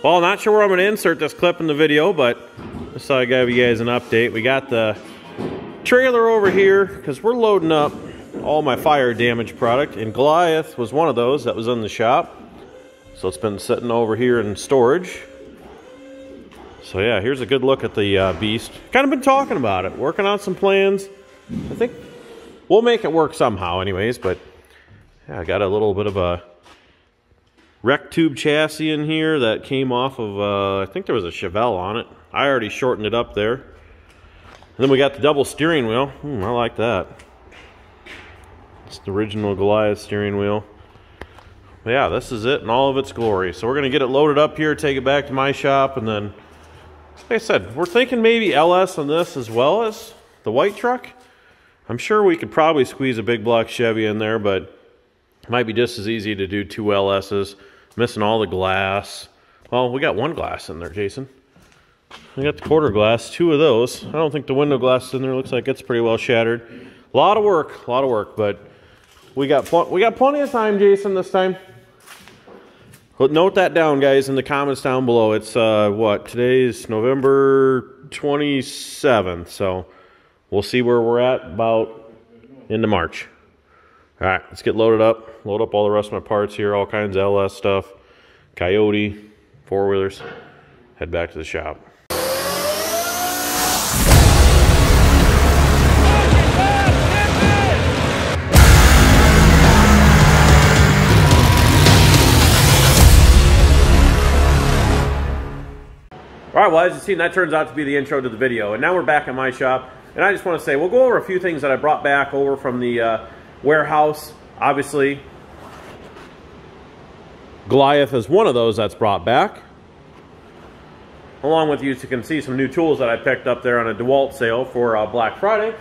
Well, not sure where I'm going to insert this clip in the video, but just thought I'd give you guys an update. We got the trailer over here because we're loading up all my fire damage product, and Goliath was one of those that was in the shop. So it's been sitting over here in storage. So yeah, here's a good look at the beast. Kind of been talking about it, working on some plans. I think we'll make it work somehow anyways, but yeah, I got a little bit of a wreck tube chassis in here that came off of, I think there was a Chevelle on it. I already shortened it up there. And then we got the double steering wheel. I like that. It's the original Goliath steering wheel. But yeah, this is it in all of its glory. So we're going to get it loaded up here, take it back to my shop, and then, like I said, we're thinking maybe LS on this as well as the white truck. I'm sure we could probably squeeze a big block Chevy in there, but it might be just as easy to do 2 LS's. Missing all the glass. Well, we got 1 glass in there, Jason. We got the quarter glass, 2 of those. I don't think the window glass is in there. Looks like it's pretty well shattered. A lot of work, but we got plenty of time, Jason, this time. But note that down, guys, in the comments down below. It's what, today's November 27th, so we'll see where we're at about into March. All right, let's get loaded up. Load up all the rest of my parts here, all kinds of LS stuff. Coyote, 4-wheelers. Head back to the shop. All right, well, as you've seen, that turns out to be the intro to the video. And now we're back at my shop. And I just want to say, we'll go over a few things that I brought back over from the warehouse. Obviously, Goliath is one of those that's brought back. Along with you can see some new tools that I picked up there on a DeWalt sale for Black Friday.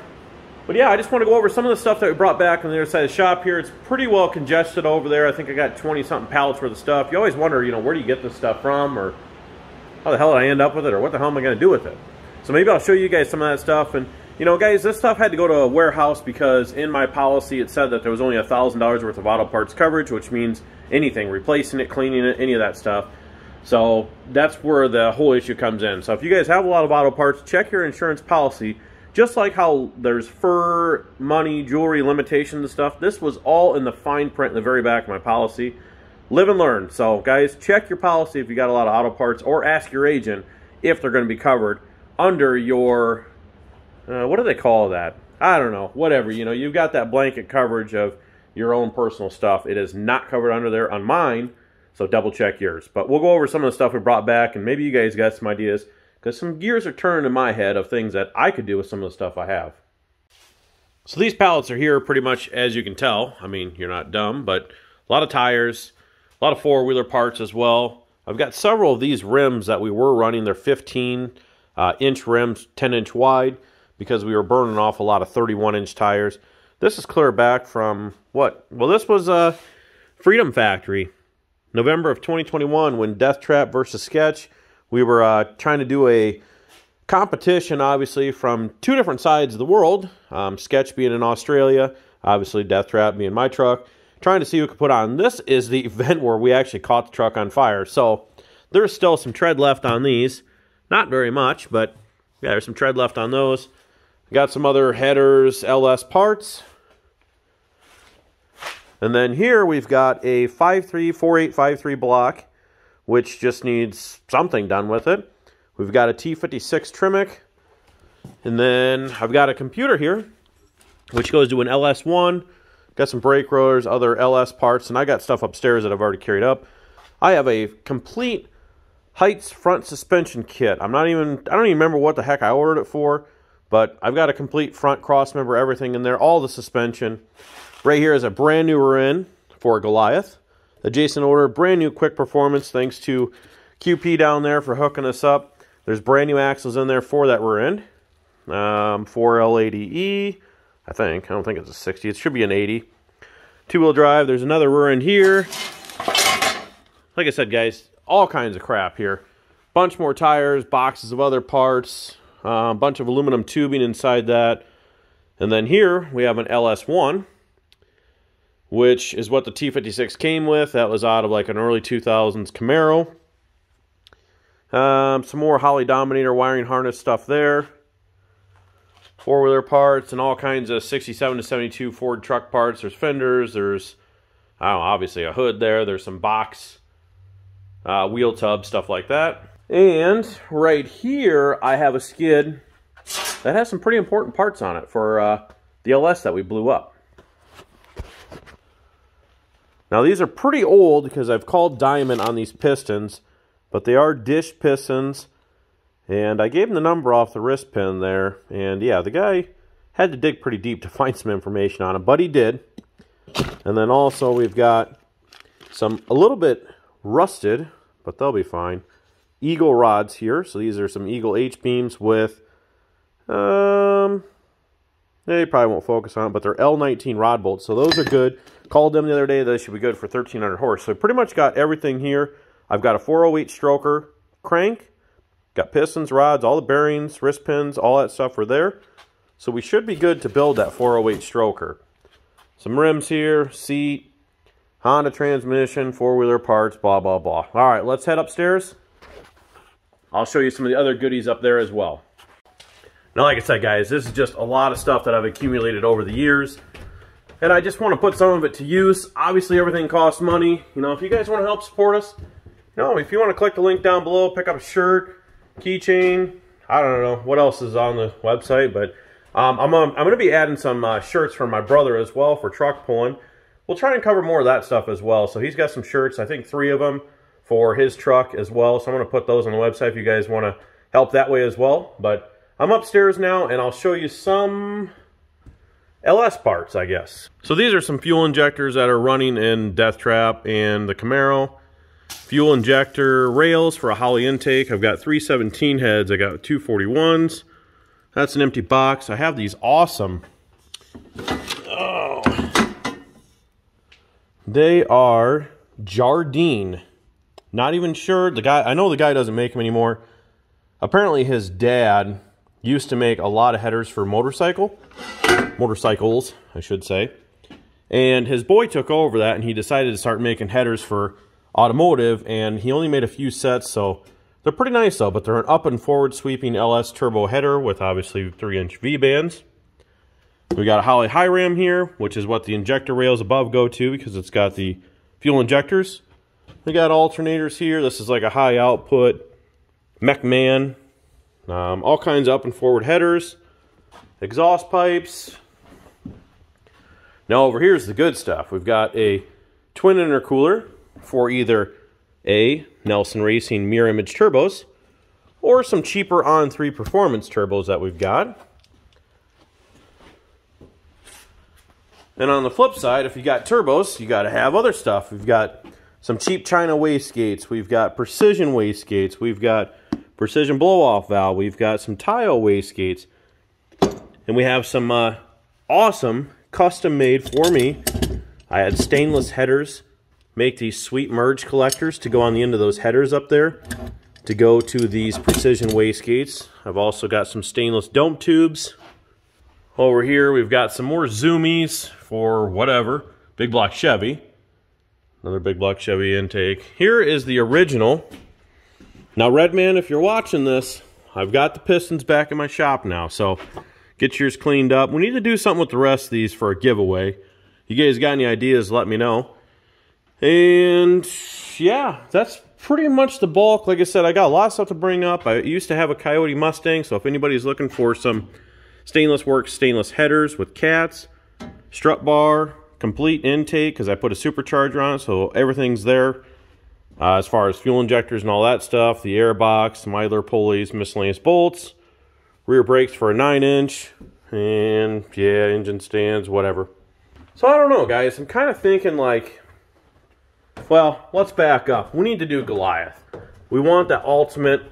But yeah, I just want to go over some of the stuff that we brought back on the other side of the shop here. It's pretty well congested over there. I think I got 20-something pallets worth of stuff. You always wonder, you know, where do you get this stuff from, or how the hell did I end up with it, or what the hell am I going to do with it? So maybe I'll show you guys some of that stuff. And you know, guys, this stuff had to go to a warehouse because in my policy it said that there was only $1,000 worth of auto parts coverage, which means anything, replacing it, cleaning it, any of that stuff. So that's where the whole issue comes in. So if you guys have a lot of auto parts, check your insurance policy. Just like how there's fur, money, jewelry, limitations and stuff, this was all in the fine print in the very back of my policy. Live and learn. So guys, check your policy if you got a lot of auto parts, or ask your agent if they're going to be covered under your... what do they call that? I don't know. Whatever. You know, you've got that blanket coverage of your own personal stuff. It is not covered under there on mine, so double check yours. But we'll go over some of the stuff we brought back, and maybe you guys got some ideas, because some gears are turning in my head of things that I could do with some of the stuff I have. So these pallets are here pretty much as you can tell. I mean, you're not dumb, but a lot of tires, a lot of 4-wheeler parts as well. I've got several of these rims that we were running. They're 15-inch rims, 10-inch wide, because we were burning off a lot of 31-inch tires. This is clear back from what? Well, this was Freedom Factory, November of 2021, when Death Trap versus Sketch. We were trying to do a competition, obviously, from 2 different sides of the world. Sketch being in Australia, obviously Death Trap being my truck. Trying to see who could put on. This is the event where we actually caught the truck on fire. So there's still some tread left on these. Not very much, but yeah, there's some tread left on those. Got some other headers, LS parts. And then here we've got a 4853 block, which just needs something done with it. We've got a T56 Trimic. And then I've got a computer here, which goes to an LS1. Got some brake rotors, other LS parts, and I got stuff upstairs that I've already carried up. I have a complete Heights front suspension kit. I don't even remember what the heck I ordered it for. But I've got a complete front cross member, everything in there, all the suspension. Right here is a brand new rear end for Goliath. The Jason ordered, brand new quick performance, thanks to QP down there for hooking us up. There's brand new axles in there for that rear end. 4L80E, I think. I don't think it's a 60. It should be an 80. 2-wheel drive. There's another rear end here. Like I said, guys, all kinds of crap here. Bunch more tires, boxes of other parts. A bunch of aluminum tubing inside that. And then here we have an LS1, which is what the T56 came with. That was out of like an early 2000s Camaro. Some more Holley Dominator wiring harness stuff there. Four-wheeler parts and all kinds of 67 to 72 Ford truck parts. There's fenders. There's, I don't know, obviously a hood there. There's some box, wheel tub, stuff like that. And right here, I have a skid that has some pretty important parts on it for the LS that we blew up. Now these are pretty old because I've called diamond on these pistons, but they are dish pistons. And I gave him the number off the wrist pin there. And yeah, the guy had to dig pretty deep to find some information on him, but he did. And then also we've got some a little bit rusted, but they'll be fine, Eagle rods here. So these are some Eagle H-beams with, they probably won't focus on it, but they're L19 rod bolts. So those are good. Called them the other day. They should be good for 1,300 horse. So I pretty much got everything here. I've got a 408 stroker crank. Got pistons, rods, all the bearings, wrist pins, all that stuff are there. So we should be good to build that 408 stroker. Some rims here, seat, Honda transmission, four-wheeler parts, blah, blah, blah. All right, let's head upstairs. I'll show you some of the other goodies up there as well. Now, like I said, guys, this is just a lot of stuff that I've accumulated over the years. And I just want to put some of it to use. Obviously, everything costs money. You know, if you guys want to help support us, you know, if you want to click the link down below, pick up a shirt, keychain, I don't know what else is on the website, but I'm going to be adding some shirts for my brother as well for truck pulling. We'll try and cover more of that stuff as well. So he's got some shirts, I think 3 of them for his truck as well. So I'm going to put those on the website if you guys want to help that way as well. But I'm upstairs now and I'll show you some LS parts, I guess. So these are some fuel injectors that are running in Death Trap and the Camaro. Fuel injector rails for a Holley intake. I've got 317 heads. I got 241s. That's an empty box. I have these awesome. Oh. They are Jardine. Not even sure. The guy, I know the guy doesn't make them anymore. Apparently his dad used to make a lot of headers for motorcycles, I should say. And his boy took over that and he decided to start making headers for automotive, and he only made a few sets, so they're pretty nice though. But they're an up and forward sweeping LS turbo header with obviously 3-inch V-bands. We got a Holley high ram here, which is what the injector rails above go to because it's got the fuel injectors. We got alternators here. This is like a high output McMahon. All kinds of up and forward headers, exhaust pipes. Now over here's the good stuff. We've got a twin intercooler for either A, Nelson Racing mirror image turbos, or some cheaper On3 performance turbos that we've got. And on the flip side, if you got turbos, you got to have other stuff. We've got some cheap China wastegates. We've got precision wastegates. We've got precision blow-off valve. We've got some tile wastegates. And we have some awesome custom made for me. I had stainless headers. Make these sweet merge collectors to go on the end of those headers up there to go to these precision wastegates. I've also got some stainless dome tubes. Over here we've got some more zoomies for whatever. Big block Chevy. Another big block Chevy intake. Here is the original. Now Redman, if you're watching this, I've got the pistons back in my shop now, so get yours cleaned up. We need to do something with the rest of these for a giveaway. You guys got any ideas, let me know. And yeah, that's pretty much the bulk. Like I said, I got a lot of stuff to bring up. I used to have a Coyote Mustang, so if anybody's looking for some stainless works, stainless headers with cats, strut bar, complete intake, because I put a supercharger on it, so everything's there. As far as fuel injectors and all that stuff, the air box, some idler pulleys, miscellaneous bolts, rear brakes for a 9-inch, and yeah, engine stands, whatever. So I don't know, guys. I'm kind of thinking like, well, let's back up. We need to do Goliath. We want that ultimate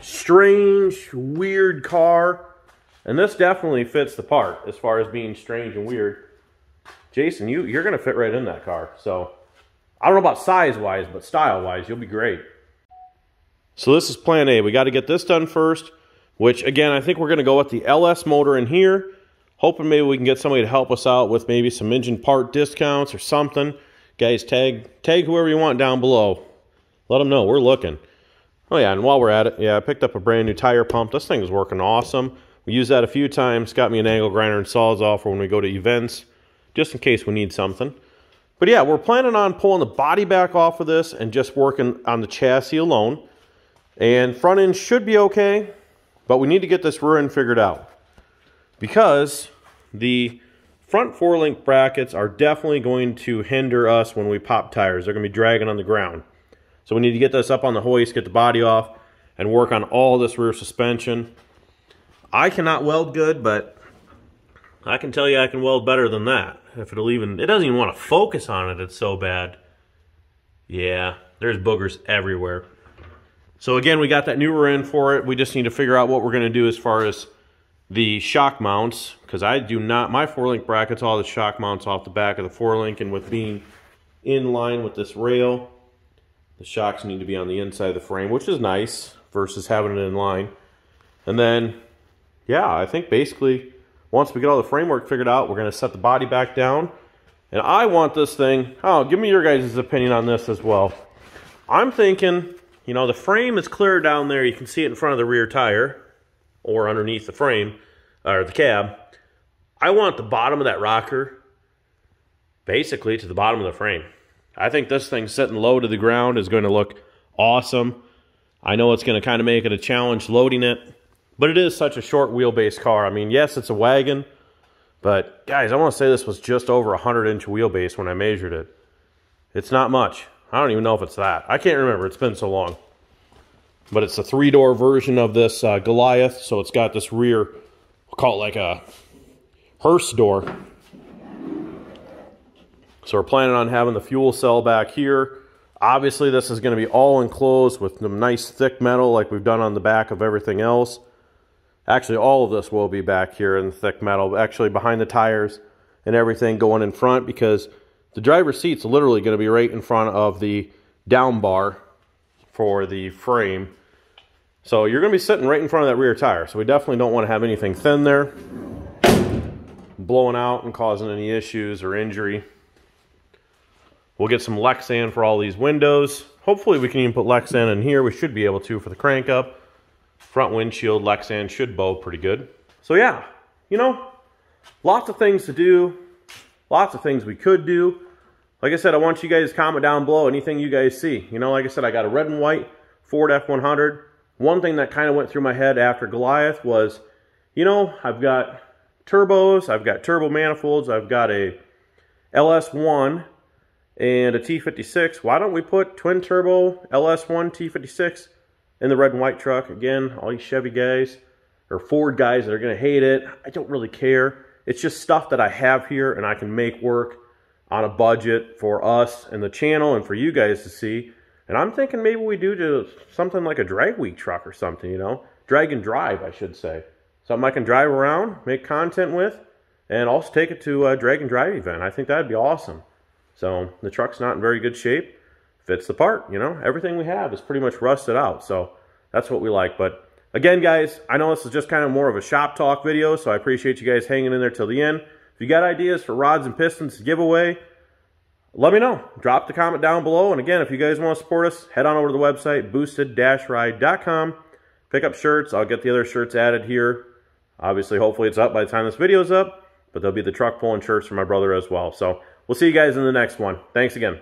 strange, weird car. And this definitely fits the part as far as being strange and weird. Jason, you're going to fit right in that car. So I don't know about size-wise, but style-wise, you'll be great. So this is plan A. We got to get this done first, which, again, I think we're going to go with the LS motor in here. Hoping maybe we can get somebody to help us out with maybe some engine part discounts or something. Guys, tag whoever you want down below. Let them know we're looking. Oh yeah, and while we're at it, yeah, I picked up a brand new tire pump. This thing is working awesome. We used that a few times. Got me an angle grinder and Sawzall for when we go to events, just in case we need something. But yeah, we're planning on pulling the body back off of this and just working on the chassis alone. And front end should be okay, but we need to get this rear end figured out, because the front 4-link brackets are definitely going to hinder us when we pop tires. They're going to be dragging on the ground. So we need to get this up on the hoist, get the body off, and work on all this rear suspension. I cannot weld good, but I can tell you I can weld better than that. If it'll even, it doesn't even want to focus on it, it's so bad. Yeah, there's boogers everywhere. So again, we got that new rear end for it. We just need to figure out what we're going to do as far as the shock mounts, because I do not, my 4-link brackets, all the shock mounts off the back of the 4-link, and with being in line with this rail, the shocks need to be on the inside of the frame, which is nice versus having it in line. And then, yeah, I think basically once we get all the framework figured out, we're going to set the body back down. And I want this thing, oh, give me your guys' opinion on this as well. I'm thinking, you know, the frame is clear down there. You can see it in front of the rear tire or underneath the frame or the cab. I want the bottom of that rocker basically to the bottom of the frame. I think this thing sitting low to the ground is going to look awesome. I know it's going to kind of make it a challenge loading it, but it is such a short wheelbase car. I mean, yes, it's a wagon, but guys, I want to say this was just over 100-inch wheelbase when I measured it. It's not much. I don't even know if it's that. I can't remember. It's been so long. But it's a 3-door version of this Goliath, so it's got this rear, we'll call it like a hearse door. So we're planning on having the fuel cell back here. Obviously, this is going to be all enclosed with some nice thick metal like we've done on the back of everything else. Actually, all of this will be back here in thick metal, actually behind the tires and everything going in front, because the driver's seat's literally going to be right in front of the down bar for the frame. So you're going to be sitting right in front of that rear tire. So we definitely don't want to have anything thin there, blowing out and causing any issues or injury. We'll get some Lexan for all these windows. Hopefully we can even put Lexan in here. We should be able to for the crank up. Front windshield Lexan should bow pretty good. So yeah, you know, lots of things to do. Lots of things we could do. Like I said, I want you guys to comment down below anything you guys see. You know, like I said, I got a red and white Ford F100. One thing that kind of went through my head after Goliath was, you know, I've got turbos, I've got turbo manifolds, I've got a LS1 and a T56. Why don't we put twin turbo LS1 T56 in the red and white truck? Again, all you Chevy guys or Ford guys that are going to hate it, I don't really care. It's just stuff that I have here and I can make work on a budget for us and the channel and for you guys to see. And I'm thinking maybe we do something like a drag week truck or something, you know. Drag and drive, I should say. Something I can drive around, make content with, and also take it to a drag and drive event. I think that'd be awesome. So the truck's not in very good shape. Fits the part, you know. Everything we have is pretty much rusted out. So that's what we like. But again, guys, I know this is just kind of more of a shop talk video, so I appreciate you guys hanging in there till the end. If you got ideas for rods and pistons to give away, let me know. Drop the comment down below. And again, if you guys want to support us, head on over to the website, boosted-ride.com. Pick up shirts. I'll get the other shirts added here. Obviously, hopefully it's up by the time this video's up, but there'll be the truck pulling shirts for my brother as well. So we'll see you guys in the next one. Thanks again.